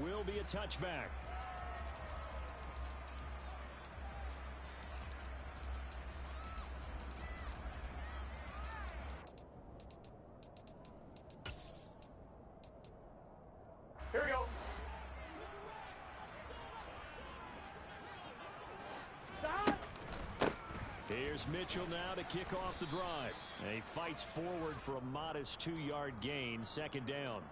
will be a touchback. Here we go. Stop. Here's Mitchell now to kick off the drive. And he fights forward for a modest 2-yard gain, second down.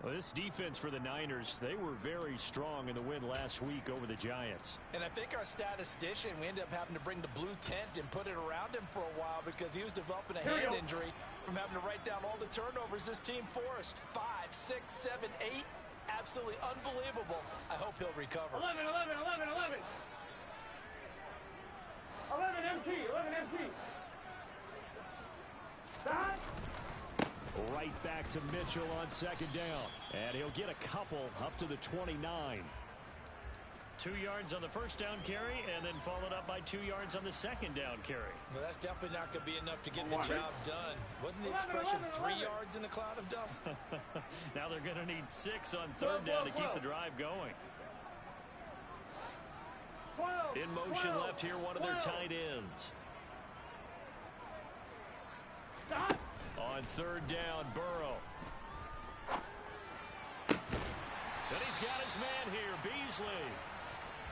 Well, this defense for the Niners, they were very strong in the win last week over the Giants. And I think our statistician, we ended up having to bring the blue tent and put it around him for a while because he was developing a hand injury from having to write down all the turnovers this team forced. 5, 6, 7, 8. Absolutely unbelievable. I hope he'll recover. 11, 11, 11, 11. 11 MT, 11 MT. Stop. Right back to Mitchell on second down. And he'll get a couple up to the 29. 2 yards on the first down carry, and then followed up by 2 yards on the second down carry. Well, that's definitely not going to be enough to get the job done. Wasn't the expression 3 yards in a cloud of dust? Now they're going to need 6 on third down to keep the drive going. 12, in motion left here, one of their tight ends. Stop. On third down, Burrow. And he's got his man here, Beasley.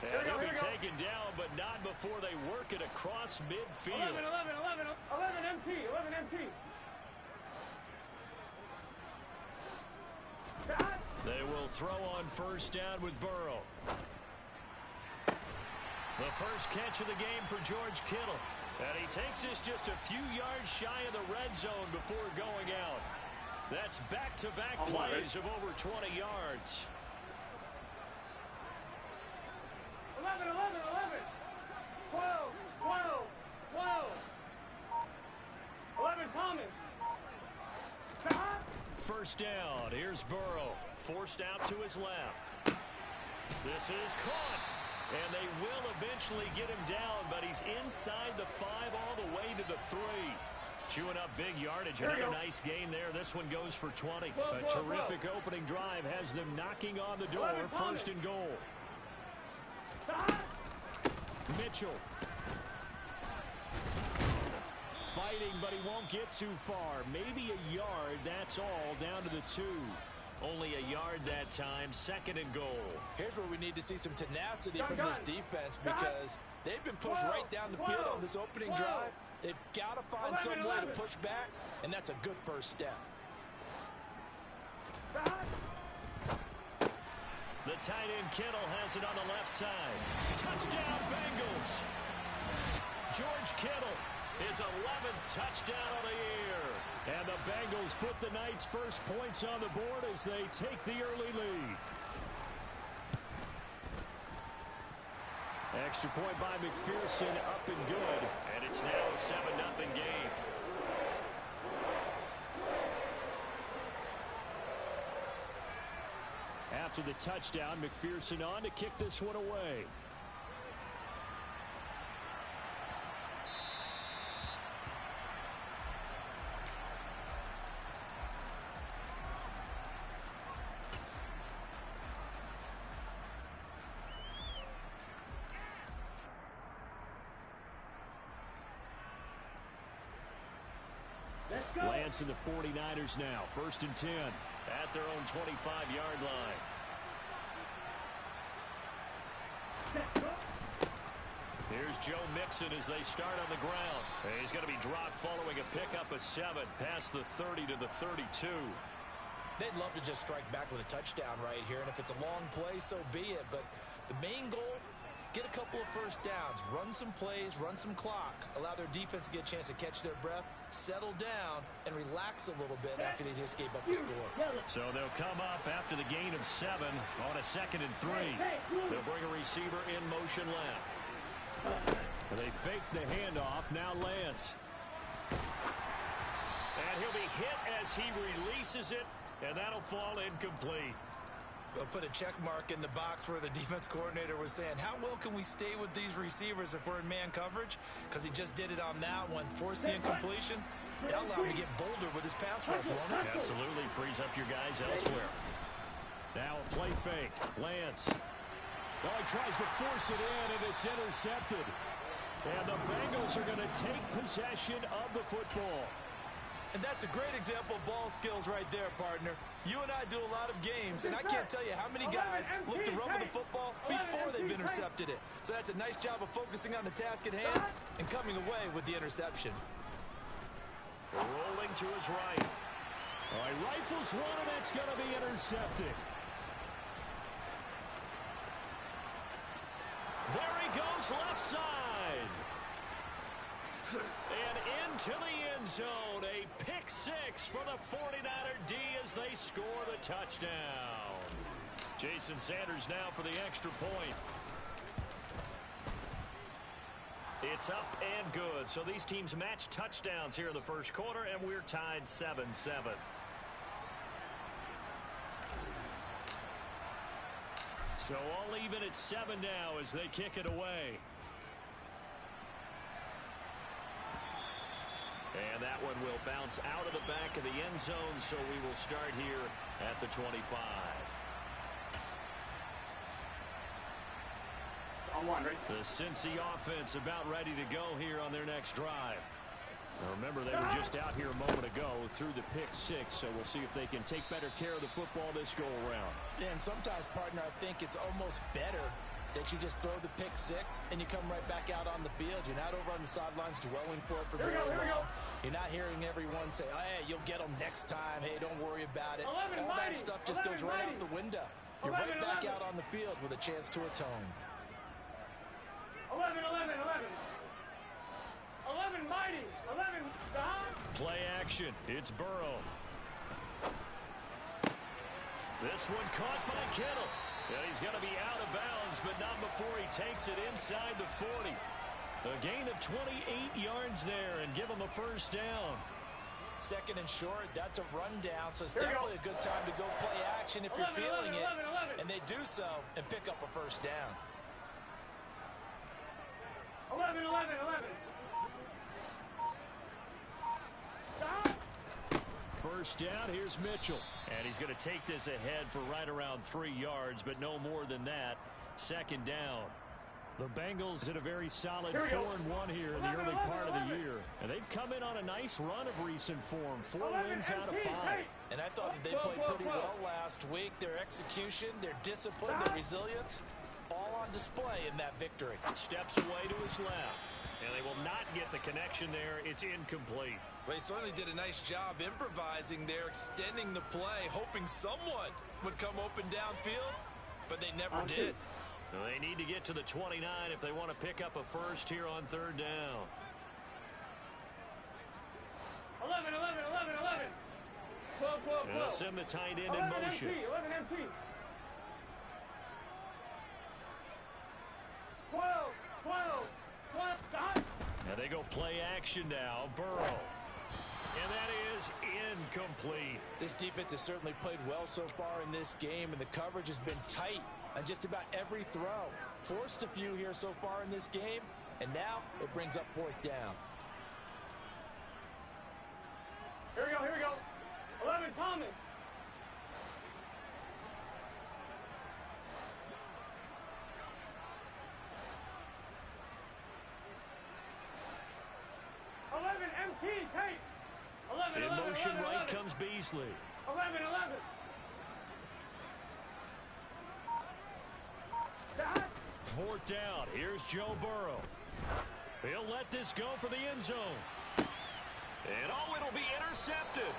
And he'll be taken down, but not before they work it across midfield. 11, 11, 11, 11 MT, 11 MT. Stop. They will throw on first down with Burrow. The first catch of the game for George Kittle. And he takes this just a few yards shy of the red zone before going out. That's back-to-back plays of over 20 yards. 11, 11, 11. 12, 12, 12. 11 Thomas. Stop. First down. Here's Burrow. Forced out to his left. This is caught. And they will eventually get him down, but he's inside the 5 all the way to the 3. Chewing up big yardage. Another nice gain there. This one goes for 20. A terrific opening drive has them knocking on the door. First and goal. Mitchell. Fighting, but he won't get too far. Maybe a yard, that's all, down to the 2. Only a yard that time, second and goal. Here's where we need to see some tenacity from this defense because they've been pushed right down the field on this opening drive. They've got to find some way to push back, and that's a good first step. The tight end Kittle has it on the left side. Touchdown, Bengals. George Kittle, his 11th touchdown of the year. And the Bengals put the Knights' first points on the board as they take the early lead. Extra point by McPherson, up and good. And it's now a 7-0 game. After the touchdown, McPherson on to kick this one away. Lance and the 49ers now. First and 10 at their own 25-yard line. Here's Joe Mixon as they start on the ground. He's going to be dropped following a pickup of 7 past the 30 to the 32. They'd love to just strike back with a touchdown right here, and if it's a long play, so be it. But the main goal, get a couple of first downs, run some plays, run some clock, allow their defense to get a chance to catch their breath, settle down, and relax a little bit after they just gave up the score. So they'll come up after the gain of 7 on a 2nd and 3. They'll bring a receiver in motion left. They fake the handoff. Now Lance. And he'll be hit as he releases it, and that'll fall incomplete. We'll put a check mark in the box where the defense coordinator was saying, how well can we stay with these receivers if we're in man coverage? Because he just did it on that one, force the incompletion. That'll allow him to get bolder with his pass rush, won't it? Absolutely frees up your guys elsewhere. Now a play fake. Lance. Oh, he tries to force it in, and it's intercepted. And the Bengals are going to take possession of the football. And that's a great example of ball skills right there, partner. You and I do a lot of games, and I can't tell you how many guys look to run with the football before they've intercepted it. So that's a nice job of focusing on the task at hand and coming away with the interception. Rolling to his right. All right, rifles one, and that's going to be intercepted. There he goes, left side. And into the end zone, a pick six for the 49er D as they score the touchdown. Jason Sanders now for the extra point. It's up and good. So these teams match touchdowns here in the first quarter, and we're tied 7-7. So all even at 7 now as they kick it away. And that one will bounce out of the back of the end zone, so we will start here at the 25. The Cincy offense about ready to go here on their next drive. Now remember, they were just out here a moment ago through the pick six, so we'll see if they can take better care of the football this go-around. Yeah, and sometimes, partner, I think it's almost better that you just throw the pick six and you come right back out on the field. You're not over on the sidelines dwelling for it for very long. You're not hearing everyone say, oh, hey, you'll get them next time. Hey, don't worry about it. All that stuff just goes right out the window. You're right back out on the field with a chance to atone. 11, 11, 11. 11 mighty. 11 behind. Play action. It's Burrow. This one caught by Kittle. And he's going to be out of bounds, but not before he takes it inside the 40. A gain of 28 yards there and give him a first down. Second and short, that's a rundown, so it's definitely a good time to go play action if you're feeling it. And they do so and pick up a first down. 11, 11, 11. First down, here's Mitchell. And he's going to take this ahead for right around 3 yards, but no more than that. Second down. The Bengals hit a very solid 4-1 here in the early part of the year. And they've come in on a nice run of recent form. 4 wins out of 5. And I thought that they played pretty well last week. Their execution, their discipline, their resilience, all on display in that victory. Steps away to his left. And they will not get the connection there. It's incomplete. Well, he certainly did a nice job improvising there, extending the play, hoping someone would come open downfield, but they never did. Well, they need to get to the 29 if they want to pick up a first here on third down. 11, 11, 11, 11. 12, 12, 12. They'll send the tight end in motion. 11 MT. 12, 12, 12. Done. And they go play action now. Burrow. And that is incomplete. This defense has certainly played well so far in this game, and the coverage has been tight on just about every throw. Forced a few here so far in this game, and now it brings up fourth down. Here we go, here we go. 11 Thomas. MT, tape. 11, in 11, motion 11, right 11. comes Beasley. 11, 11. Dad. Fourth down. Here's Joe Burrow. He'll let this go for the end zone. And oh, it'll be intercepted.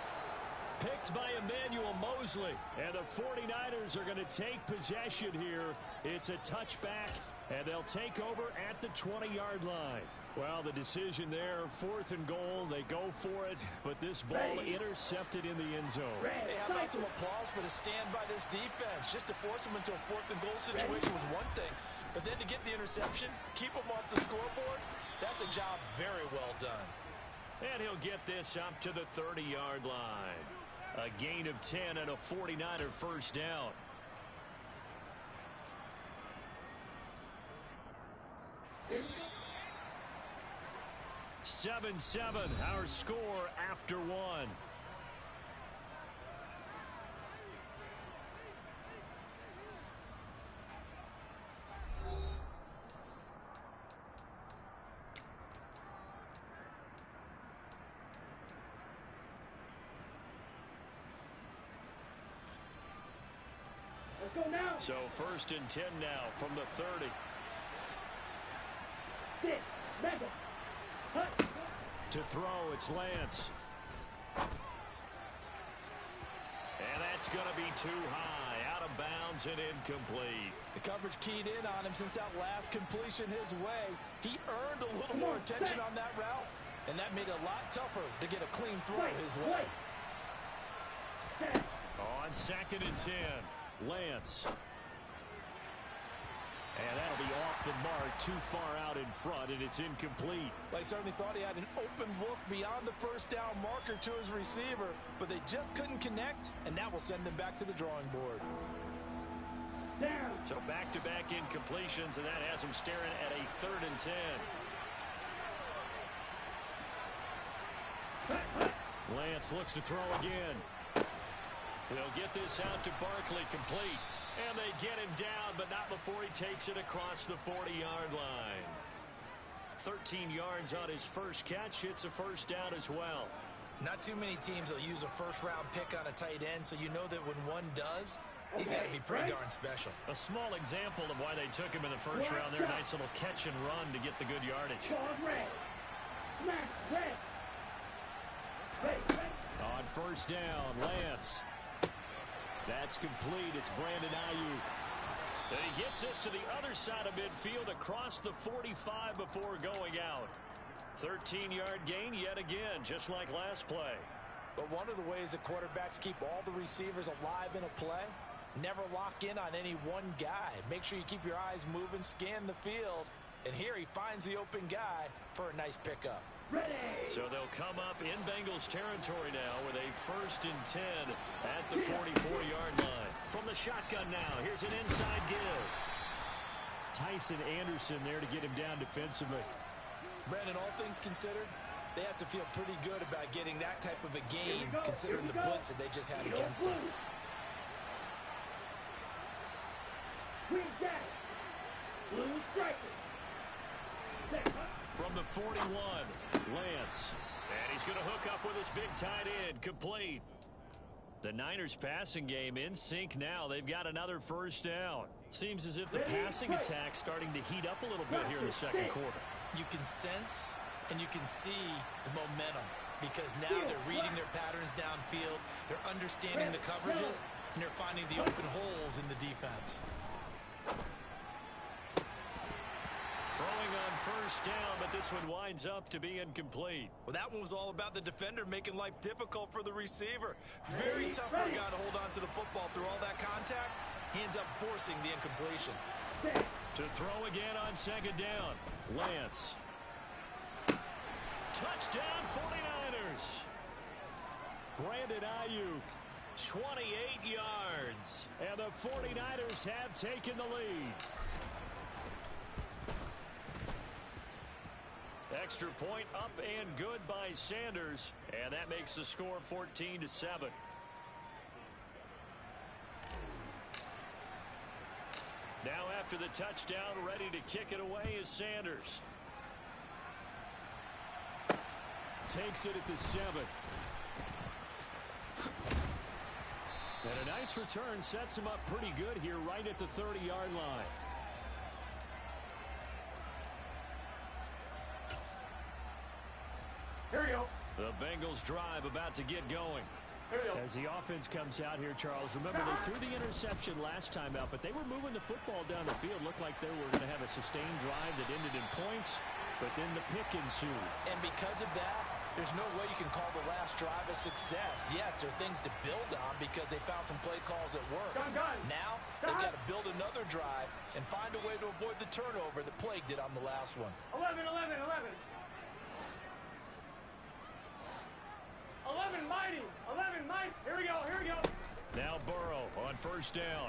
Picked by Emmanuel Mosley. And the 49ers are going to take possession here. It's a touchback, and they'll take over at the 20-yard line. Well, the decision there, 4th and goal. They go for it, but this ball intercepted in the end zone. Hey, how about some applause for the stand by this defense? Just to force them into a 4th and goal situation was one thing, but then to get the interception, keep them off the scoreboard, that's a job very well done. And he'll get this up to the 30-yard line. A gain of 10 and a 49er first down. Seven, our score after one. Let's go now. So 1st and 10 now from the 30. Sit. Bengals. Hut. To throw, it's Lance. And that's going to be too high, out of bounds and incomplete. The coverage keyed in on him since that last completion his way. He earned a little more attention on that route, and that made it a lot tougher to get a clean throw his way. On 2nd and 10, Lance. And that'll be off the mark, too far out in front, and it's incomplete. They certainly thought he had an open look beyond the first down marker to his receiver, but they just couldn't connect, and that will send them back to the drawing board. Down. So back-to-back incompletions, and that has them staring at a 3rd and 10. Lance looks to throw again. He'll get this out to Barkley, complete. And they get him down, but not before he takes it across the 40-yard line. 13 yards on his first catch. It's a first down as well. Not too many teams will use a first-round pick on a tight end, so you know that when one does, he's got to be pretty darn special. A small example of why they took him in the first round there. Nice little catch and run to get the good yardage. On 1st down, Lance. That's complete. It's Brandon Ayuk. And he gets this to the other side of midfield across the 45 before going out. 13-yard gain yet again, just like last play. But one of the ways that quarterbacks keep all the receivers alive in a play, never lock in on any one guy. Make sure you keep your eyes moving, scan the field. And here he finds the open guy for a nice pickup. Ready. So they'll come up in Bengals territory now with a 1st and 10 at the 44-yard line. From the shotgun now, here's an inside give. Tyson Anderson there to get him down defensively. Brandon, all things considered, they have to feel pretty good about getting that type of a gain, considering the blitz that they just had against them. Green jacket. Blue striker. From the 41, Lance. And he's going to hook up with his big tight end, complete. The Niners passing game in sync now. They've got another first down. Seems as if the passing attack's starting to heat up a little bit here in the second quarter. You can sense and you can see the momentum because now they're reading their patterns downfield. They're understanding the coverages, and they're finding the open holes in the defense. Throwing on 1st down, but this one winds up to be incomplete. Well, that one was all about the defender making life difficult for the receiver. Very tough for a guy to hold on to the football through all that contact. He ends up forcing the incompletion. To throw again on 2nd down, Lance. Touchdown 49ers. Brandon Ayuk, 28 yards. And the 49ers have taken the lead. Extra point up and good by Sanders. And that makes the score 14-7. Now after the touchdown, ready to kick it away is Sanders. Takes it at the 7. And a nice return sets him up pretty good here right at the 30-yard line. Here we go. The Bengals drive about to get going. As the offense comes out here, Charles, remember they threw the interception last time out, but they were moving the football down the field. Looked like they were going to have a sustained drive that ended in points, but then the pick ensued. And because of that, there's no way you can call the last drive a success. Yes, there are things to build on because they found some play calls that work. Now, they've got to build another drive and find a way to avoid the turnover that plagued it on the last one. 11, 11, 11. 11 mighty. 11 mighty. Here we go. Here we go. Now Burrow on 1st down.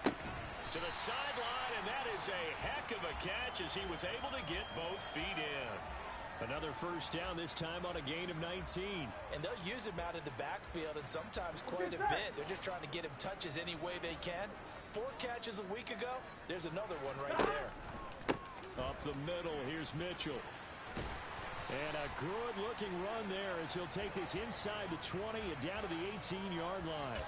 To the sideline, and that is a heck of a catch as he was able to get both feet in. Another 1st down, this time on a gain of 19. And they'll use him out of the backfield and sometimes quite a bit. They're just trying to get him touches any way they can. 4 catches a week ago. There's another one right there. Up the middle, here's Mitchell. And a good-looking run there as he'll take this inside the 20 and down to the 18-yard line.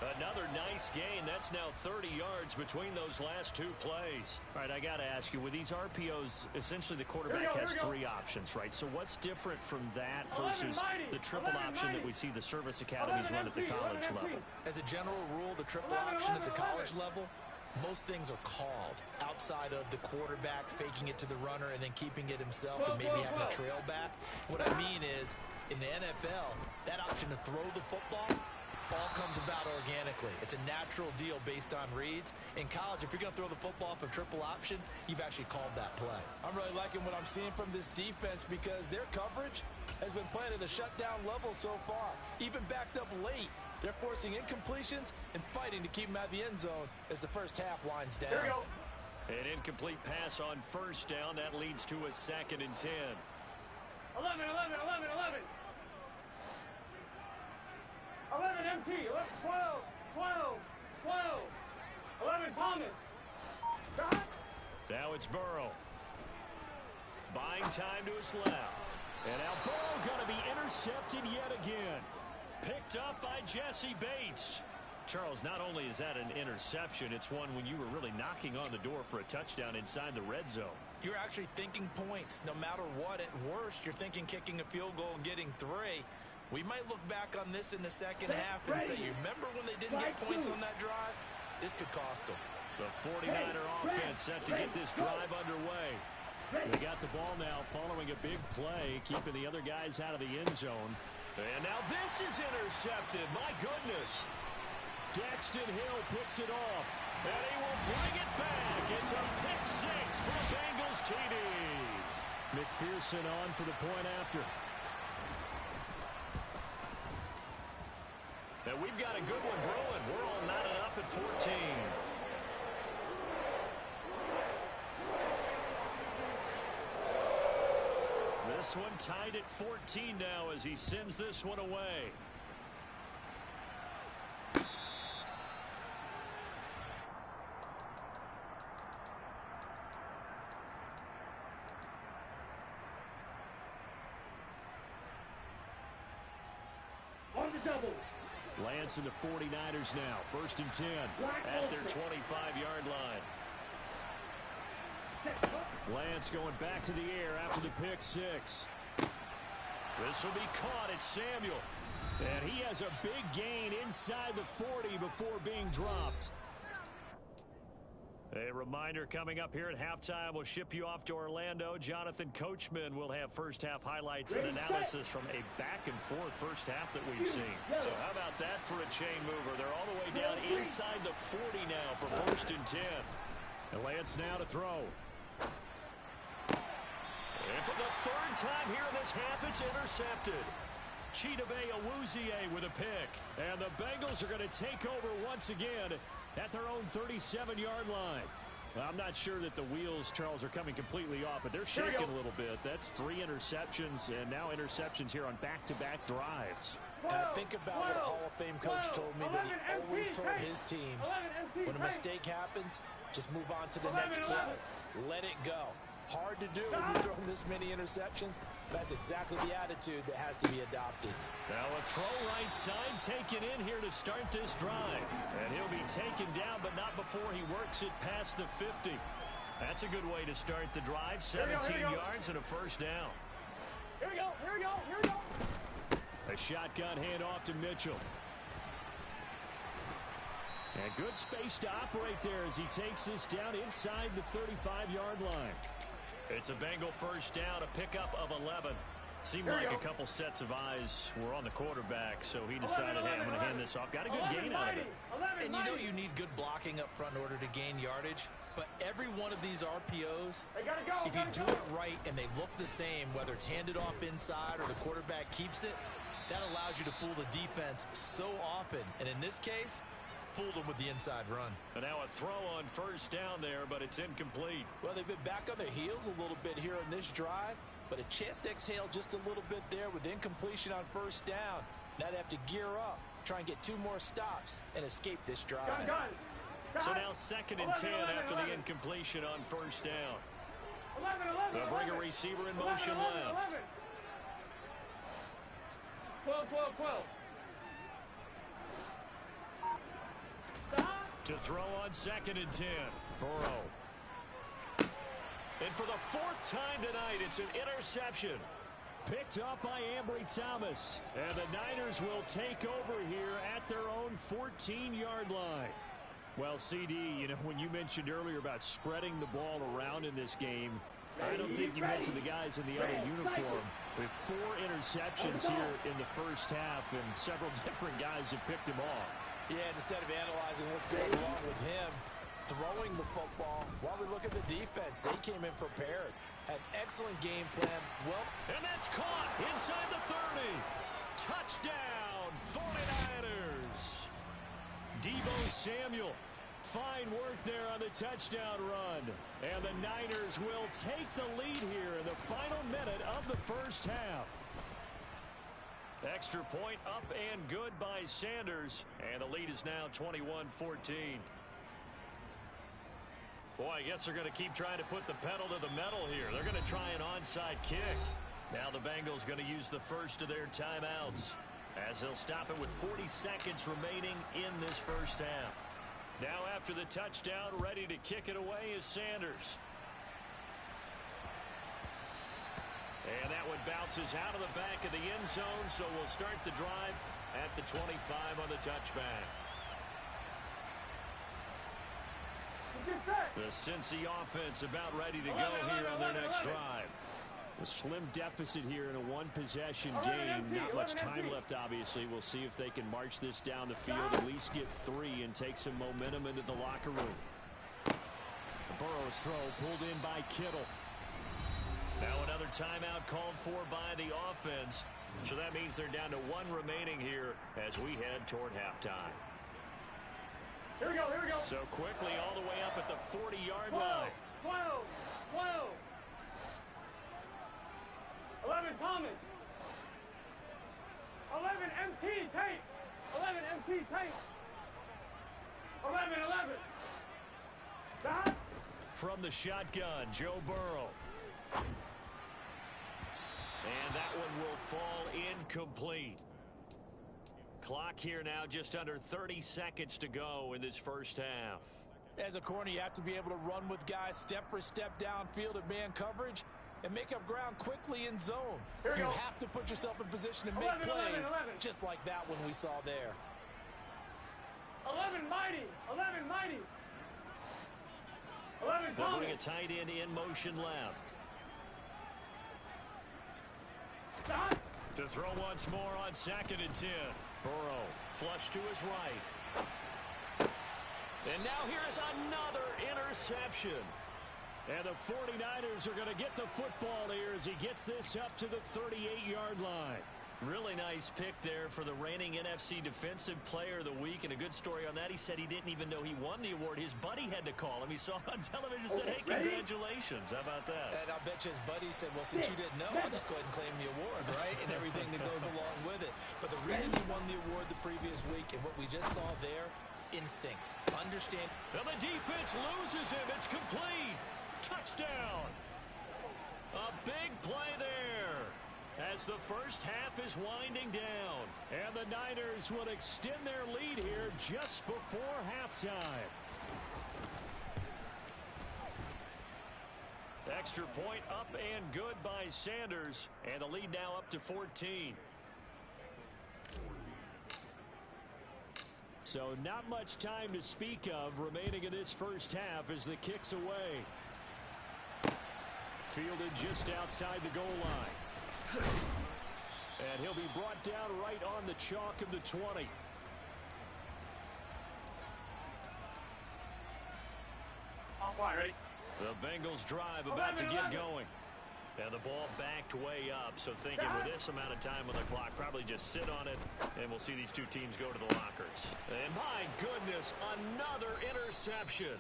Another nice gain. That's now 30 yards between those last two plays. All right, I got to ask you, with these RPOs, essentially the quarterback has three options, right? So what's different from that versus the triple option that we see the service academies run at the college level? As a general rule, the triple option at the college level, most things are called outside of the quarterback faking it to the runner and then keeping it himself and maybe having a trail back. What I mean is, in the NFL, that option to throw the football all comes about organically. It's a natural deal based on reads. In college, if you're going to throw the football for triple option, you've actually called that play. I'm really liking what I'm seeing from this defense because their coverage has been playing at a shutdown level so far. Even backed up late, they're forcing incompletions and fighting to keep them out of the end zone as the first half winds down. Here we go. An incomplete pass on first down. That leads to a 2nd and 10. 11, 11, 11, 11. 11 MT, 11, 12, 12, 12, 11 Thomas. Got. Now it's Burrow. Buying time to his left. And now Burrow going to be intercepted yet again. Picked up by Jesse Bates. Charles, not only is that an interception, it's one when you were really knocking on the door for a touchdown inside the red zone. You're actually thinking points. No matter what, at worst, you're thinking kicking a field goal and getting 3. We might look back on this in the second half and say, you remember when they didn't get points on that drive? This could cost them. The 49er offense set to get this drive underway. They got the ball now following a big play, keeping the other guys out of the end zone. And now this is intercepted. My goodness. Dexton Hill picks it off. And he will bring it back. It's a pick 6 for the Bengals TD. McPherson on for the point after. And we've got a good one brewing. We're all knotted up at 14. This one tied at 14 now as he sends this one away. On the double. Lance and the 49ers now. 1st and 10 at their 25-yard line. Lance going back to the air after the pick 6. This will be caught. It's Samuel. And he has a big gain inside the 40 before being dropped. A reminder coming up here at halftime. We'll ship you off to Orlando. Jonathan Coachman will have first half highlights and analysis from a back-and-forth first half that we've seen. So how about that for a chain mover? They're all the way down inside the 40 now for 1st and 10. And Lance now to throw. And for the 3rd time here in this half, it's intercepted. Chidobe Awuzie with a pick. And the Bengals are going to take over once again at their own 37-yard line. Well, I'm not sure that the wheels, Charles, are coming completely off, but they're shaking a little bit. That's 3 interceptions, and now interceptions here on back-to-back drives. And I think about what a Hall of Fame coach told me that he always told his teams, when a mistake happens, just move on to the next play. Let it go. Hard to do when you're throwing this many interceptions. That's exactly the attitude that has to be adopted. Now a throw right side taken in here to start this drive. And he'll be taken down, but not before he works it past the 50. That's a good way to start the drive. 17 yards and a 1st down. Here we go, here we go, here we go. A shotgun handoff to Mitchell. And good space to operate there as he takes this down inside the 35-yard line. It's a Bengal 1st down, a pickup of 11. Seemed like a couple sets of eyes were on the quarterback, so he decided, hey, I'm going to hand this off. Got a good gain out of it. And you know you need good blocking up front in order to gain yardage, but every one of these RPOs, if you do it right and they look the same, whether it's handed off inside or the quarterback keeps it, that allows you to fool the defense so often. And in this case, fooled them with the inside run. And now a throw on 1st down there, but it's incomplete. Well, they've been back on their heels a little bit here on this drive, but a chance to exhale just a little bit there with incompletion on 1st down. Now they have to gear up, try and get 2 more stops, and escape this drive. So now 2nd and 10 after the incompletion on 1st down. 11, They'll bring a receiver in motion left. 12, 12, 12. To throw on 2nd and 10. Burrow. And for the 4th time tonight, it's an interception. Picked up by Ambry Thomas. And the Niners will take over here at their own 14-yard line. Well, CD, you know, when you mentioned earlier about spreading the ball around in this game, I don't think you mentioned the guys in the other uniform. We have 4 interceptions here in the first half, and several different guys have picked him off. Yeah, instead of analyzing what's going wrong with him, throwing the football, while we look at the defense, they came in prepared. An excellent game plan. Well, and that's caught inside the 30. Touchdown, 49ers. Deebo Samuel. Fine work there on the touchdown run. And the Niners will take the lead here in the final minute of the first half. Extra point up and good by Sanders. And the lead is now 21-14. Boy, I guess they're going to keep trying to put the pedal to the metal here. They're going to try an onside kick. Now the Bengals going to use the first of their timeouts, as they'll stop it with 40 seconds remaining in this first half. Now after the touchdown, ready to kick it away is Sanders. And that one bounces out of the back of the end zone, so we'll start the drive at the 25 on the touchback. The Cincy offense about ready to go here on their next drive. A slim deficit here in a one-possession game. Not much time left, obviously. We'll see if they can march this down the field, at least get 3 and take some momentum into the locker room. Burrow's throw pulled in by Kittle. Now another timeout called for by the offense. So that means they're down to 1 remaining here as we head toward halftime. Here we go, here we go. So quickly all the way up at the 40-yard line. 12, 11 Thomas. 11 MT tape. 11 MT tape. 11. Stop. From the shotgun, Joe Burrow. And that one will fall incomplete. Clock here now, just under 30 seconds to go in this first half. as a corner, you have to be able to run with guys step for step downfield at man coverage and make up ground quickly in zone. You have to put yourself in position to make plays, 11. just like that one we saw there. 11 mighty. 11 mighty. 11 They'll Tommy. bring a tight end in motion left. Stop. To throw once more on 2nd and 10. Burrow flush to his right. And now here is another interception. And the 49ers are going to get the football here as he gets this up to the 38-yard line. Really nice pick there for the reigning NFC Defensive Player of the Week. And a good story on that. He said he didn't even know he won the award. His buddy had to call him. He saw it on television and said, hey, congratulations. How about that? And I bet you his buddy said, well, since you didn't know, I'll just go ahead and claim the award, right? And everything that goes along with it. But the reason he won the award the previous week and what we just saw there, instincts. Understand. And the defense loses him. It's complete. Touchdown. A big play there as the first half is winding down. And the Niners will extend their lead here just before halftime. Extra point up and good by Sanders. And the lead now up to 14. So not much time to speak of remaining in this first half as the kick's away. Fielded just outside the goal line. And he'll be brought down right on the chalk of the 20. On fire, ready? The Bengals drive about to get going. And the ball backed way up. So thinking with this amount of time on the clock, probably just sit on it. And we'll see these two teams go to the lockers. And my goodness, another interception.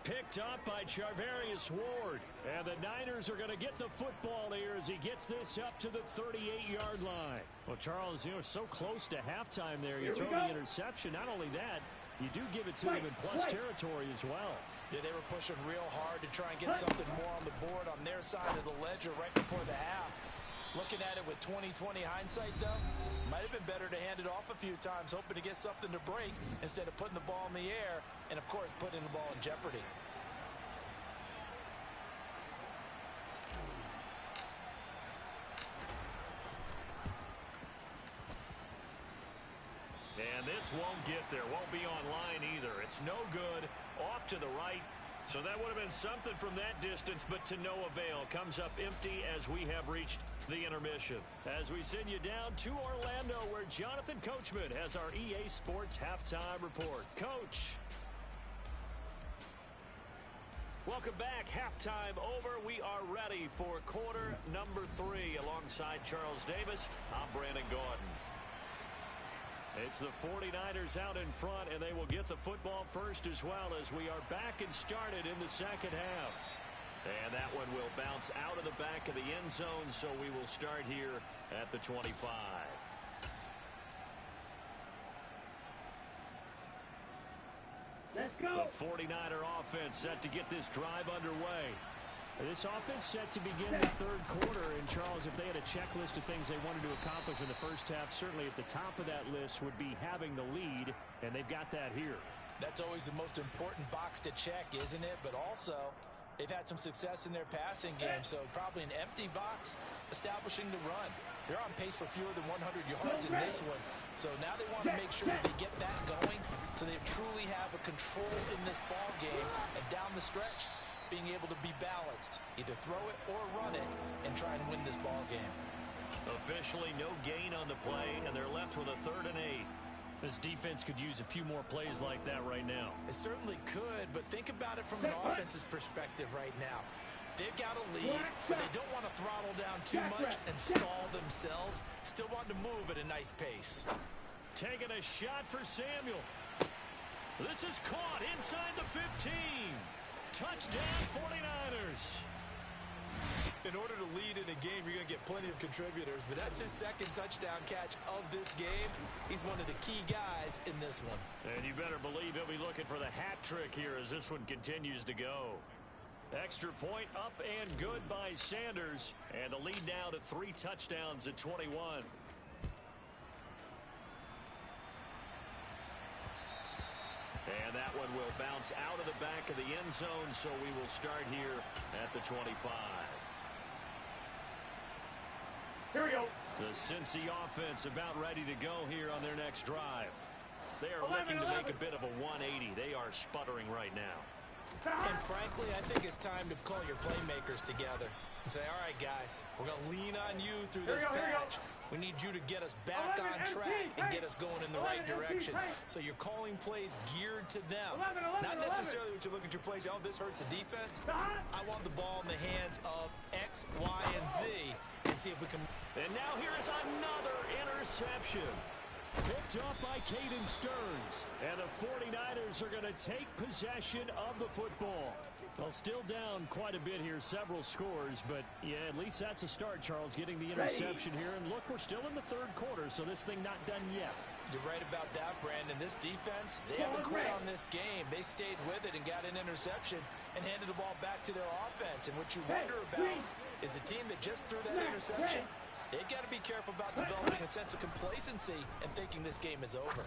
Picked up by Charvarius Ward. And the Niners are going to get the football here as he gets this up to the 38-yard line. Well, Charles, you know, so close to halftime there. You throw the interception. Not only that, you do give it to them in plus territory as well. Yeah, they were pushing real hard to try and get something more on the board on their side of the ledger right before the half. Looking at it with 20/20 hindsight, though, might have been better to hand it off a few times, hoping to get something to break instead of putting the ball in the air and, of course, putting the ball in jeopardy. And this won't get there. Won't be online either. It's no good. Off to the right. So that would have been something from that distance, but to no avail. Comes up empty as we have reached the intermission. As we send you down to Orlando, where Jonathan Coachman has our EA Sports Halftime Report. Coach. Welcome back. Halftime over. We are ready for quarter number 3. Alongside Charles Davis, I'm Brandon Gordon. It's the 49ers out in front, and they will get the football first as well as we are back and started in the second half. And that one will bounce out of the back of the end zone, so we will start here at the 25. Let's go. The 49er offense set to get this drive underway. This offense set to begin the third quarter, and Charles, if they had a checklist of things they wanted to accomplish in the first half, certainly at the top of that list would be having the lead, and they've got that here. That's always the most important box to check, isn't it? But also, they've had some success in their passing game, so probably an empty box establishing the run. They're on pace for fewer than 100 yards in this one, so now they want to make sure that they get that going so they truly have a control in this ball game, and down the stretch, being able to be balanced, either throw it or run it, and try and win this ball game. Officially no gain on the play, and they're left with a 3rd and 8. This defense could use a few more plays like that right now. It certainly could, but think about it from an offense's perspective right now. They've got a lead, but they don't want to throttle down too much and stall themselves. Still want to move at a nice pace. Taking a shot for Samuel. This is caught inside the 15. Touchdown 49ers. In order to lead in a game, you're going to get plenty of contributors, but that's his 2nd touchdown catch of this game. He's one of the key guys in this one. And you better believe he'll be looking for the hat trick here as this one continues to go. Extra point up and good by Sanders, and the lead now to 3 touchdowns at 21. And that one will bounce out of the back of the end zone, so we will start here at the 25. Here we go. The Cincy offense about ready to go here on their next drive. They are looking to make a bit of a 180. They are sputtering right now. And frankly, I think it's time to call your playmakers together and say, all right, guys, we're going to lean on you through this patch. We need you to get us back on track and get us going in the right direction. So you're calling plays geared to them. Not necessarily when you look at your plays, oh, this hurts the defense. I want the ball in the hands of X, Y, and Z and see if we can. And now here is another interception. Picked up by Caden Stearns. And the 49ers are going to take possession of the football. Well, still down quite a bit here, several scores, but yeah, at least that's a start, Charles, getting the interception here. And look, we're still in the third quarter, so this thing not done yet. You're right about that, Brandon. This defense, they haven't quit on this game. They stayed with it and got an interception and handed the ball back to their offense. And what you wonder about is the team that just threw that interception, they've got to be careful about developing a sense of complacency and thinking this game is over.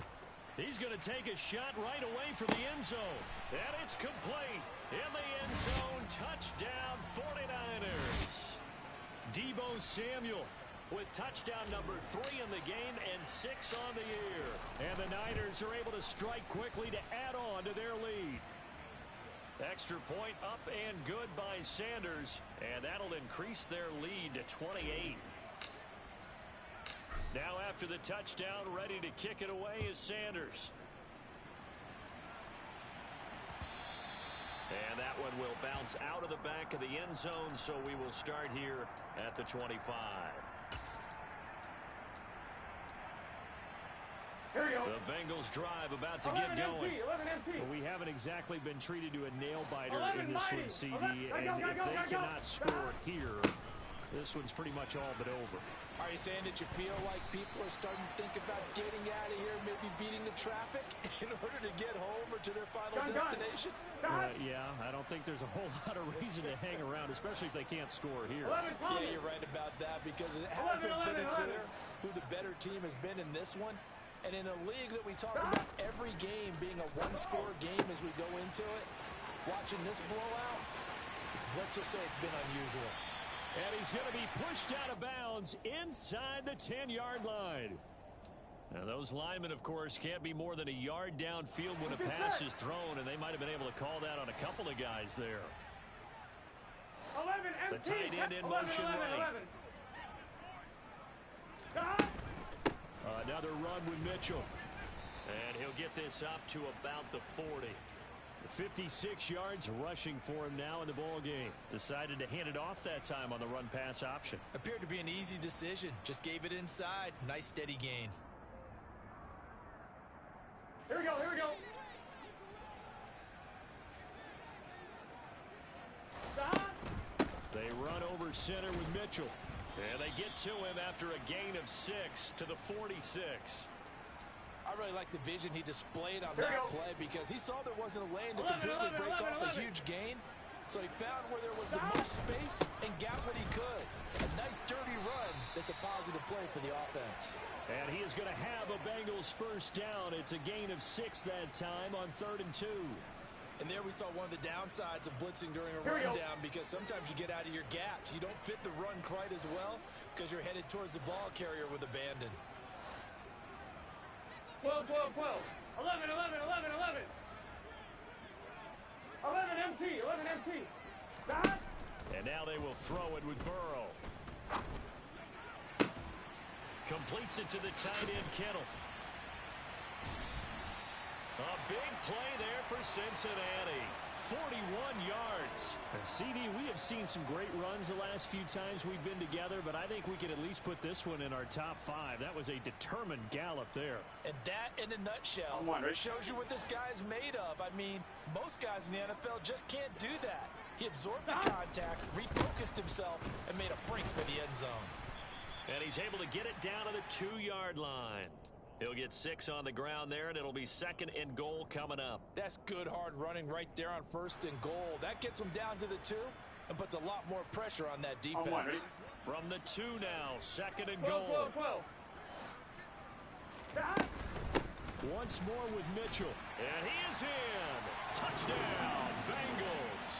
He's going to take a shot right away from the end zone. And it's complete. In the end zone, touchdown 49ers. Deebo Samuel with touchdown number 3 in the game and 6 on the year. And the Niners are able to strike quickly to add on to their lead. Extra point up and good by Sanders. And that'll increase their lead to 28. Now after the touchdown, ready to kick it away is Sanders. And that one will bounce out of the back of the end zone, so we will start here at the 25. Here we go. The Bengals drive about to get going. But we haven't exactly been treated to a nail-biter in this one, CD. And if they cannot score here, This one's pretty much all but over. Are you saying that you feel like people are starting to think about getting out of here, maybe beating the traffic in order to get home or to their final destination? Yeah, I don't think there's a whole lot of reason to hang around, especially if they can't score here. Yeah, you're right about that because it has been pretty clear who the better team has been in this one. And in a league that we talk about every game being a one-score game as we go into it, watching this blowout, let's just say it's been unusual. And he's going to be pushed out of bounds inside the 10-yard line. Now, those linemen, of course, can't be more than a yard downfield when a pass is thrown, and they might have been able to call that on a couple of guys there. 11 The tight end in 11, motion 11, right. 11. Another run with Mitchell. And he'll get this up to about the 40. 56 yards rushing for him now in the ball game. Decided to hand it off that time on the run-pass option. Appeared to be an easy decision. Just gave it inside. Nice steady gain. Here we go, here we go. They run over center with Mitchell. And they get to him after a gain of 6 to the 46. I really like the vision he displayed on that play because he saw there wasn't a lane to completely break off a huge gain. So he found where there was the most space and got what he could. A nice dirty run that's a positive play for the offense. And he is going to have a Bengals first down. It's a gain of 6 that time on 3rd and 2. And there we saw one of the downsides of blitzing during a rundown because sometimes you get out of your gaps. You don't fit the run quite as well because you're headed towards the ball carrier with abandon. 12, 12, 12. 11, 11, 11, 11. 11 MT, 11 MT. And now they will throw it with Burrow. Completes it to the tight end, Kittle. A big play there for Cincinnati. 41 yards. And CD, we have seen some great runs the last few times we've been together, but I think we could at least put this one in our top 5. That was a determined gallop there. And that, in a nutshell, shows you what this guy is made of. I mean, most guys in the NFL just can't do that. He absorbed the contact, refocused himself, and made a break for the end zone. And he's able to get it down to the 2-yard line. He'll get 6 on the ground there, and it'll be 2nd and goal coming up. That's good hard running right there on 1st and goal. That gets him down to the 2 and puts a lot more pressure on that defense. From the 2 now, 2nd and 12, goal. 12, 12. Once more with Mitchell. And he is in. Touchdown, Bengals.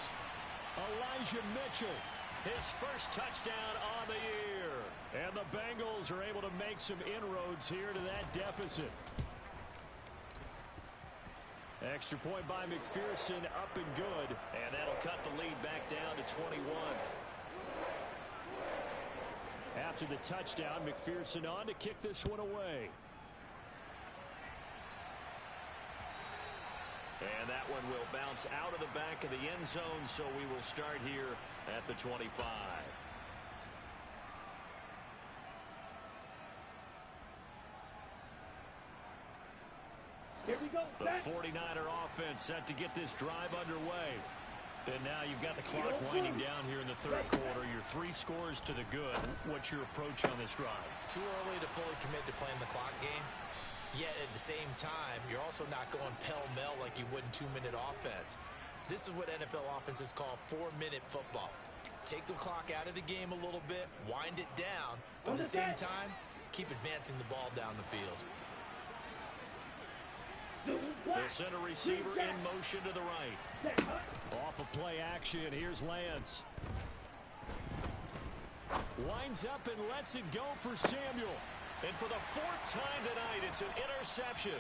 Elijah Mitchell, his first touchdown on the year. And the Bengals are able to make some inroads here to that deficit. Extra point by McPherson, up and good. And that'll cut the lead back down to 21. After the touchdown, McPherson on to kick this one away. And that one will bounce out of the back of the end zone, so we will start here at the 25. Here we go. The 49er offense set to get this drive underway. And now you've got the clock winding down here in the 3rd quarter. Your 3 scores to the good. What's your approach on this drive? Too early to fully commit to playing the clock game. Yet at the same time, you're also not going pell-mell like you would in 2-minute offense. This is what NFL offenses call 4-minute football. Take the clock out of the game a little bit, wind it down, but at the same time, keep advancing the ball down the field. The center receiver in motion to the right. Off of play action, here's Lance. Winds up and lets it go for Samuel. And for the 4th time tonight, it's an interception.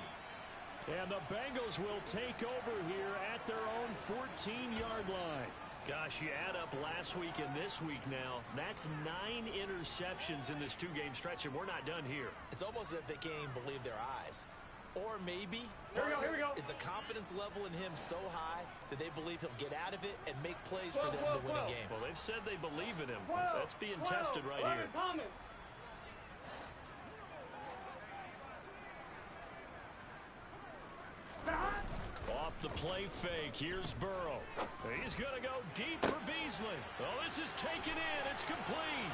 And the Bengals will take over here at their own 14-yard line. Gosh, you add up last week and this week now. That's 9 interceptions in this 2-game stretch, and we're not done here. It's almost as if they can't even believe their eyes. Or maybe here we go. Is the confidence level in him so high that they believe he'll get out of it and make plays for them to win a game. Well, they've said they believe in him. That's being tested right here. Thomas. Off the play fake. Here's Burrow. He's going to go deep for Beasley. Oh, this is taken in. It's complete.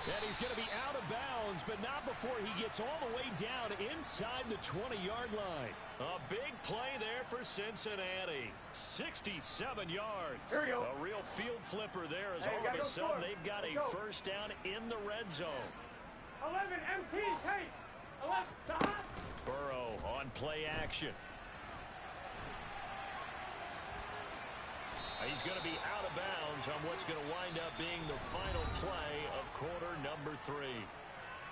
And he's going to be out of bounds, but not before he gets all the way down inside the 20-yard line. A big play there for Cincinnati. 67 yards. Here we go. A real field flipper there as Hey, all of a sudden score. they've got Let's a go. first down in the red zone. 11 MT, take. 11, stop. Burrow on play action. He's going to be out of bounds on what's going to wind up being the final play of quarter number 3.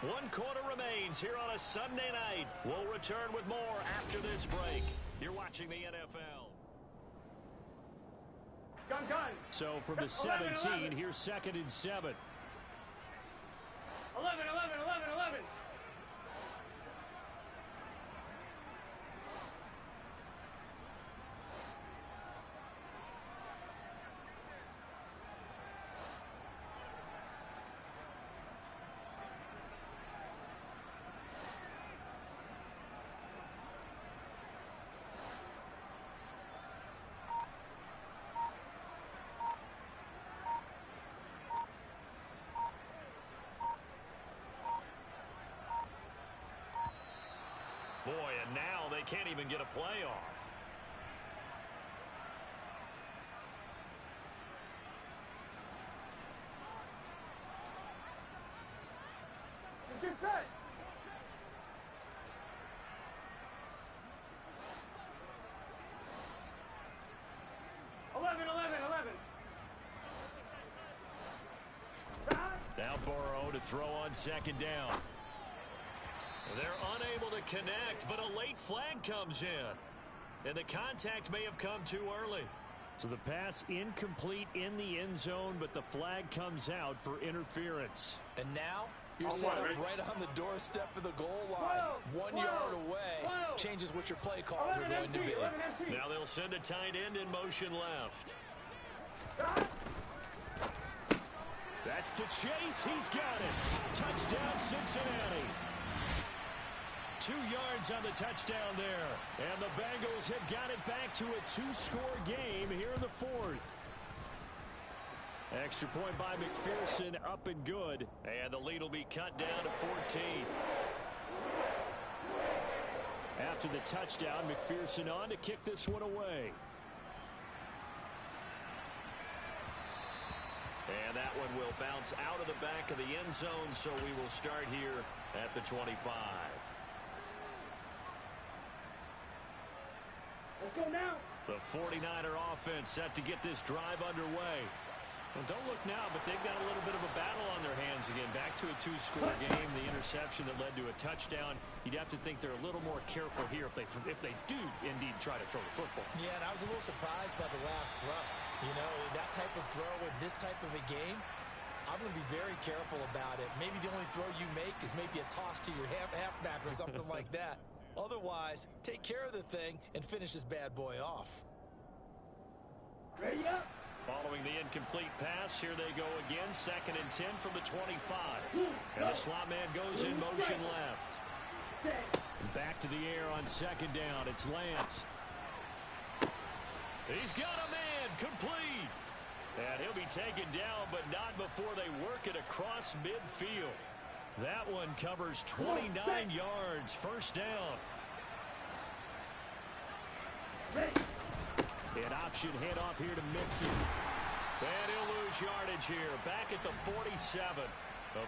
1 quarter remains here on a Sunday night. We'll return with more after this break. You're watching the NFL. Gun. So from the 11, 17, here's 2nd and 7. 11. Boy, and now they can't even get a play off. Let's get set. Now Burrow to throw on 2nd down. They're unable to connect, but a late flag comes in. And the contact may have come too early. So the pass incomplete in the end zone, but the flag comes out for interference. And now you're I'll set up wait. right on the doorstep of the goal line. 1 yard away changes what your play calls are 11 going to MT, be. 11 MT. Now they'll send a tight end in motion left. Stop. That's to Chase. He's got it. Touchdown, Cincinnati. 2 yards on the touchdown there. And the Bengals have got it back to a 2-score game here in the 4th. Extra point by McPherson, up and good. And the lead will be cut down to 14. After the touchdown, McPherson on to kick this one away. And that one will bounce out of the back of the end zone, so we will start here at the 25. Let's go now. The 49er offense set to get this drive underway. Well, don't look now, but they've got a little bit of a battle on their hands again. Back to a 2-score game. The interception that led to a touchdown. You'd have to think they're a little more careful here if they do indeed try to throw the football. Yeah, and I was a little surprised by the last throw. You know, that type of throw in this type of a game, I'm going to be very careful about it. Maybe the only throw you make is maybe a toss to your halfback or something like that. Otherwise, take care of the thing and finish this bad boy off. Ready up. Following the incomplete pass, here they go again. 2nd and 10 from the 25. And the slot man goes in motion left. Back to the air on 2nd down. It's Lance. He's got a man complete. And he'll be taken down, but not before they work it across midfield. That one covers 29 yards. First down. An option handoff here to Mixon. And he'll lose yardage here. Back at the 47.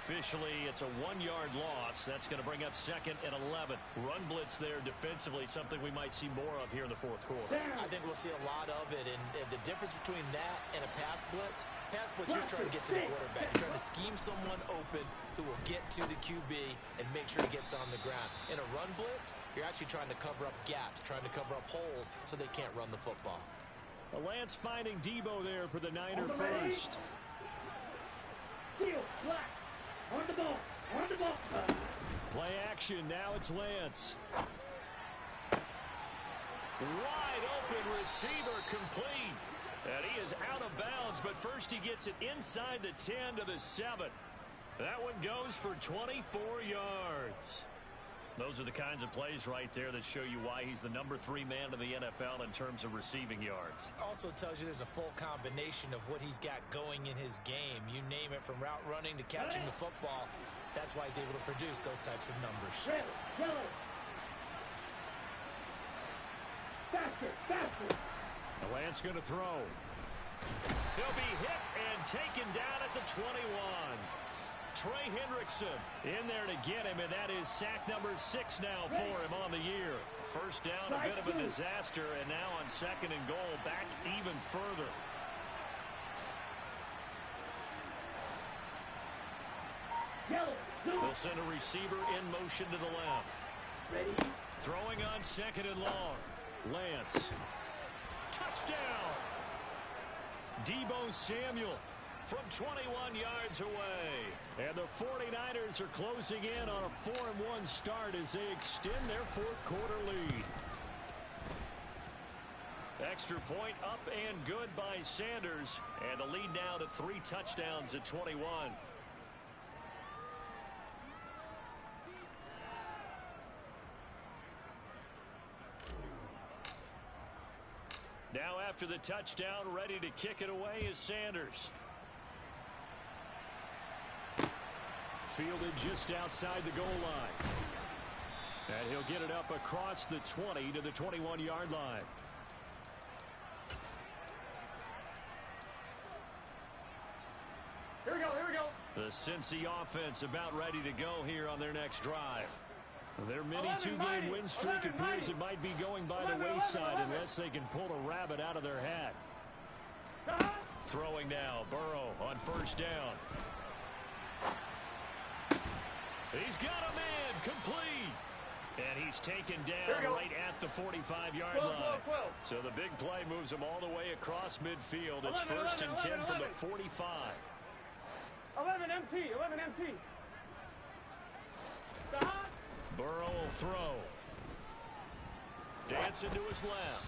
Officially, it's a 1-yard loss. That's going to bring up 2nd and 11. Run blitz there defensively, something we might see more of here in the 4th quarter. I think we'll see a lot of it, and the difference between that and a pass blitz, you're trying to get to the quarterback. You're trying to scheme someone open who will get to the QB and make sure he gets on the ground. In a run blitz, you're actually trying to cover up gaps, trying to cover up holes so they can't run the football. Lance finding Debo there for the Niner first. Deal, black. On the ball. Play action. Now it's Lance. Wide open receiver complete. And he is out of bounds, but first he gets it inside the 10 to the 7. That one goes for 24 yards. Those are the kinds of plays right there that show you why he's the #3 man in the NFL in terms of receiving yards. Also tells you there's a full combination of what he's got going in his game. You name it, from route running to catching the football. That's why he's able to produce those types of numbers. Faster. The Lance going to throw. He'll be hit and taken down at the 21. Trey Hendrickson in there to get him, and that is sack number 6 now for him on the year. First down, a bit of a disaster, and now on 2nd and goal, back even further. They'll send a receiver in motion to the left. Ready? Throwing on 2nd and long. Lance. Touchdown! Deebo Samuel from 21 yards away. And the 49ers are closing in on a 4-1 start as they extend their 4th quarter lead. Extra point up and good by Sanders. And the lead now to 3 touchdowns at 21. Now after the touchdown, ready to kick it away is Sanders. Fielded just outside the goal line. And he'll get it up across the 20 to the 21-yard line. Here we go. The Cincy offense about ready to go here on their next drive. Their mini 2-game win streak appears it might be going by the wayside unless they can pull a rabbit out of their hat. Throwing now, Burrow on 1st down. He's got a man complete. And he's taken down right at the 45-yard line. So the big play moves him all the way across midfield. It's 1st and 10 from the 45. 11 MT. Burrow will throw. Dancing to his left.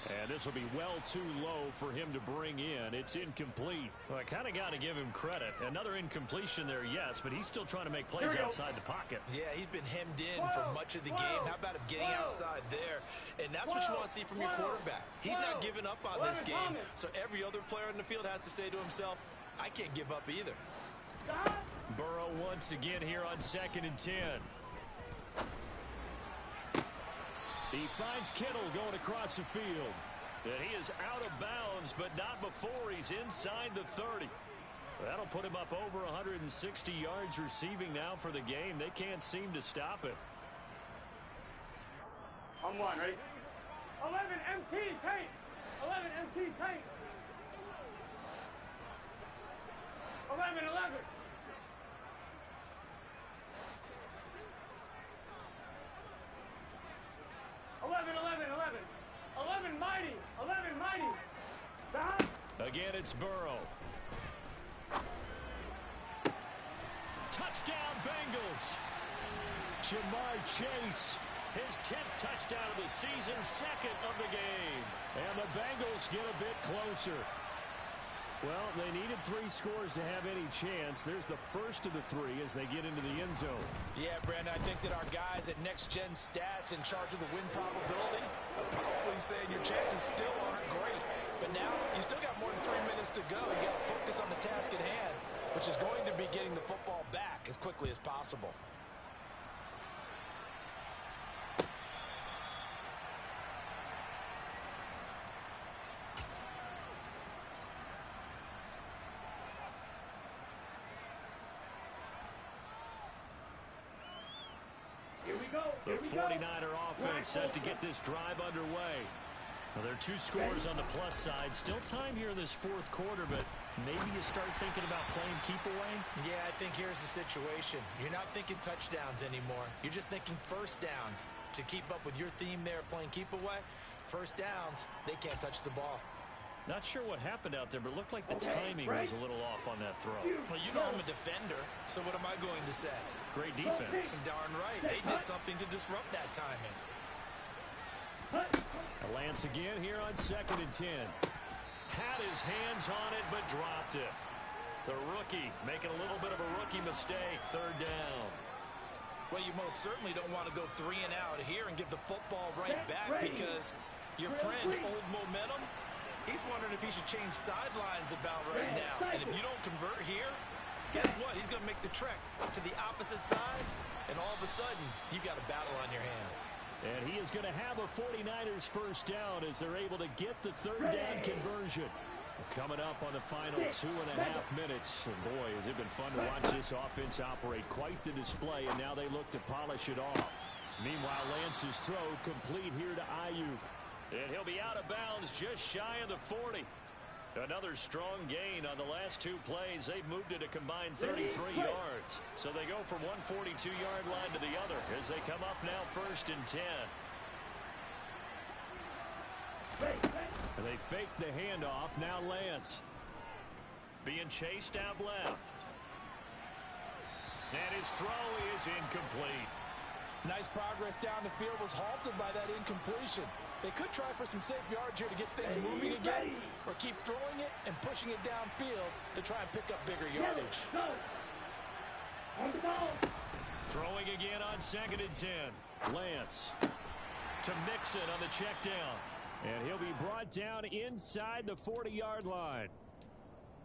And this will be well too low for him to bring in. It's incomplete. Well, I kind of got to give him credit. Another incompletion there, yes, but he's still trying to make plays outside the pocket. Yeah, he's been hemmed in for much of the game. How about him getting outside there? And that's what you want to see from your quarterback. He's not giving up on this game, so every other player in the field has to say to himself, I can't give up either. Burrow once again here on 2nd and 10. He finds Kittle going across the field. And he is out of bounds, but not before he's inside the 30. That'll put him up over 160 yards receiving now for the game. They can't seem to stop it. On 1, ready? 11 MT tank. 11 MT tank. 11. 11 mighty. Again, it's Burrow. Touchdown, Bengals. Jamar Chase, his 10th touchdown of the season, 2nd of the game. And the Bengals get a bit closer. Well, they needed 3 scores to have any chance. There's the first of the 3 as they get into the end zone. Yeah, Brandon, I think that our guys at Next Gen Stats in charge of the win probability are probably saying your chances still aren't great. But now you still got more than 3 minutes to go. You got to focus on the task at hand, which is going to be getting the football back as quickly as possible. The 49er offense set to get this drive underway. Well, there are 2 scores on the plus side. Still time here in this 4th quarter, but maybe you start thinking about playing keep away? Yeah, I think here's the situation. You're not thinking touchdowns anymore. You're just thinking 1st downs. To keep up with your theme there, playing keep away, 1st downs, they can't touch the ball. Not sure what happened out there, but it looked like the timing was a little off on that throw. Well, you know I'm a defender, so what am I going to say? Great defense. Darn right. They did something to disrupt that timing. Lance again here on 2nd and 10. Had his hands on it, but dropped it. The rookie making a little bit of a rookie mistake. 3rd down. Well, you most certainly don't want to go 3 and out here and give the football right back because your friend, Old Momentum, he's wondering if he should change sidelines about right now. And if you don't convert here, guess what? He's going to make the trek to the opposite side, and all of a sudden, you've got a battle on your hands. And he is going to have a 49ers first down as they're able to get the third down conversion. Coming up on the final 2.5 minutes. And boy, has it been fun to watch this offense operate. Quite the display, and now they look to polish it off. Meanwhile, Lance's throw complete here to Ayuk. And he'll be out of bounds just shy of the 40. Another strong gain on the last 2 plays. They've moved it a combined 33 yards. So they go from one 42-yard line to the other as they come up now 1st and 10. And they fake the handoff. Now Lance being chased out left. And his throw is incomplete. Nice progress down the field was halted by that incompletion. They could try for some safe yards here to get things moving again, or keep throwing it and pushing it downfield to try and pick up bigger yardage. Throwing again on 2nd and 10. Lance to Mixon on the check down. And he'll be brought down inside the 40-yard line.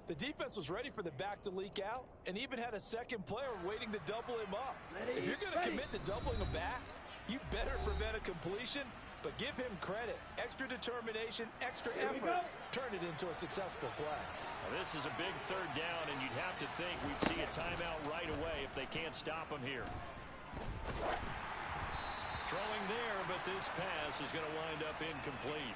The defense was ready for the back to leak out and even had a second player waiting to double him up. If you're going to commit to doubling a back, you better prevent a completion, but give him credit. Extra determination, extra effort, turn it into a successful play. Well, this is a big third down, and you'd have to think we'd see a timeout right away if they can't stop him here. Throwing there, but this pass is going to wind up incomplete.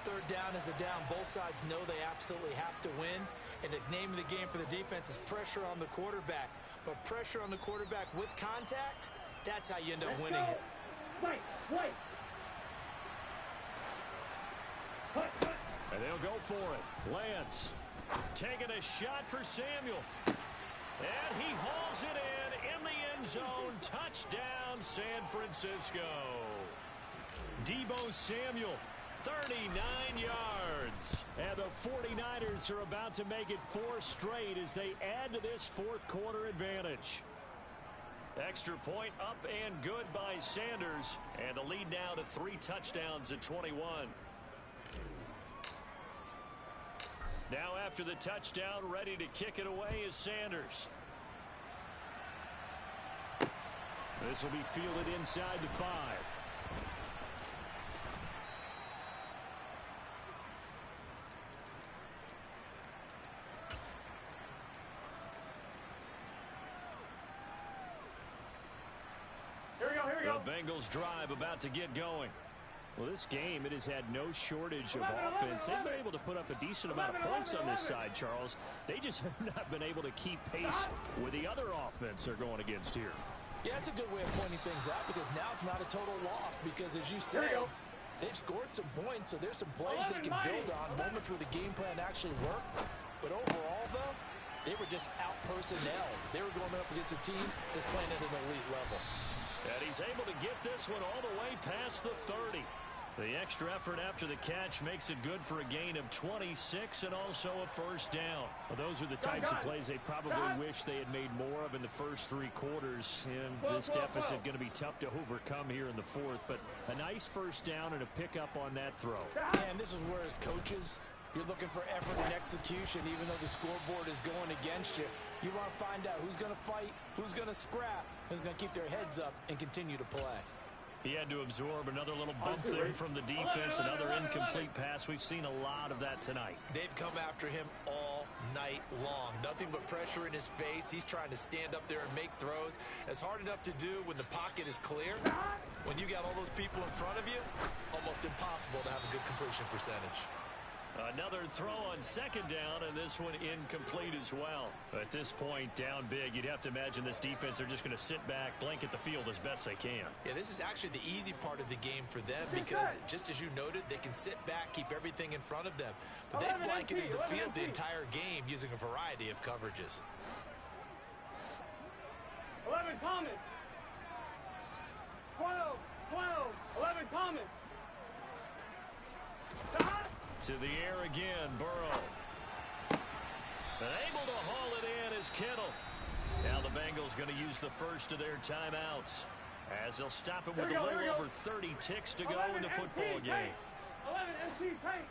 Third down is a down. Both sides know they absolutely have to win. And the name of the game for the defense is pressure on the quarterback. But pressure on the quarterback with contact, that's how you end up winning it. And they'll go for it. Lance taking a shot for Samuel. And he hauls it in the end zone. Touchdown, San Francisco. Deebo Samuel, 39 yards. And the 49ers are about to make it 4 straight as they add to this 4th quarter advantage. Extra point up and good by Sanders. And the lead now to 3 touchdowns at 21. Now after the touchdown, ready to kick it away is Sanders. This will be fielded inside the 5. Here we go. The Bengals drive about to get going. Well, this game, it has had no shortage of offense. They've been able to put up a decent amount of points on this side, Charles. They just have not been able to keep pace with the other offense they're going against here. Yeah, it's a good way of pointing things out because now it's not a total loss because, as you said, they've scored some points, so there's some plays they can build on, moments where the game plan actually worked. But overall, though, they were just out-personnel. They were going up against a team that's playing at an elite level. And he's able to get this one all the way past the 30. The extra effort after the catch makes it good for a gain of 26 and also a first down. Well, those are the types of plays they probably wish they had made more of in the first 3 quarters. And this deficit going to be tough to overcome here in the 4th. But a nice first down and a pickup on that throw. And this is where, as coaches, you're looking for effort and execution, even though the scoreboard is going against you. You want to find out who's going to fight, who's going to scrap, who's going to keep their heads up and continue to play. He had to absorb another little bump there from the defense, another incomplete pass. We've seen a lot of that tonight. They've come after him all night long. Nothing but pressure in his face. He's trying to stand up there and make throws. It's hard enough to do when the pocket is clear. When you got all those people in front of you, almost impossible to have a good completion percentage. Another throw on 2nd down, and this one incomplete as well. At this point, down big, you'd have to imagine this defense are just going to sit back, blanket the field as best they can. Yeah, this is actually the easy part of the game for them because, just as you noted, they can sit back, keep everything in front of them. But they blanketed the field the entire game using a variety of coverages. 11, Thomas. 12, 11, Thomas. To the air again, Burrow. And able to haul it in is Kittle. Now the Bengals going to use the first of their timeouts as they'll stop it with a little over 30 ticks to go in the football game. 11 MT paint.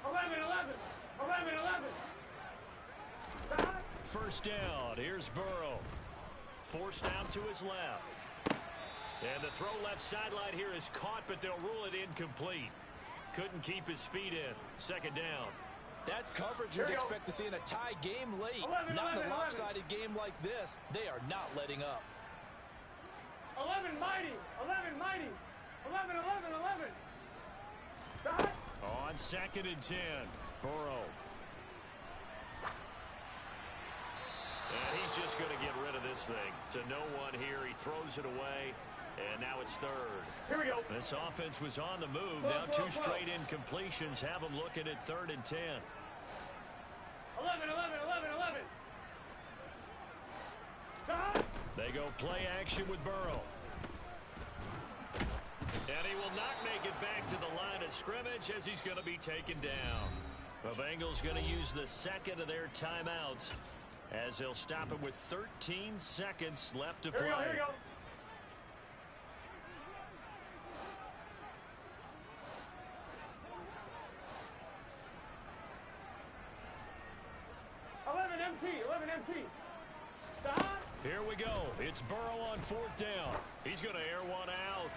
11, 11. 11, 11. First down. Here's Burrow. Forced out to his left. And the throw left sideline here is caught, but they'll rule it incomplete. Couldn't keep his feet in. Second down. That's coverage you'd expect to see in a tie game late. 11, not 11, in a lopsided game like this. They are not letting up. 11 mighty. 11 mighty. 11, 11, 11. On 2nd and 10. Burrow. And he's just going to get rid of this thing. To no one here. He throws it away. And now it's third. Here we go. This offense was on the move. Now two straight incompletions have them looking at 3rd and 10. 11, 11, 11, 11. They go play action with Burrow. And he will not make it back to the line of scrimmage as he's going to be taken down. The Bengals going to use the second of their timeouts as they'll stop it with 13 seconds left to play. Here we go. 11 MT. Stop. Here we go. It's Burrow on 4th down. He's going to air one out.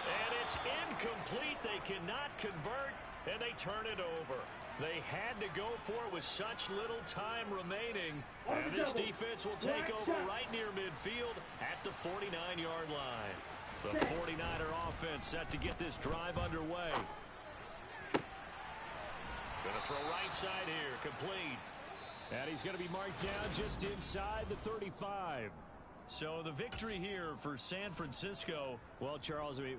And it's incomplete. They cannot convert, and they turn it over. They had to go for it with such little time remaining. And this defense will take over right near midfield at the 49-yard line. The 49er offense set to get this drive underway. Going to throw right side here, complete. And he's going to be marked down just inside the 35. So the victory here for San Francisco. Well, Charles, I mean,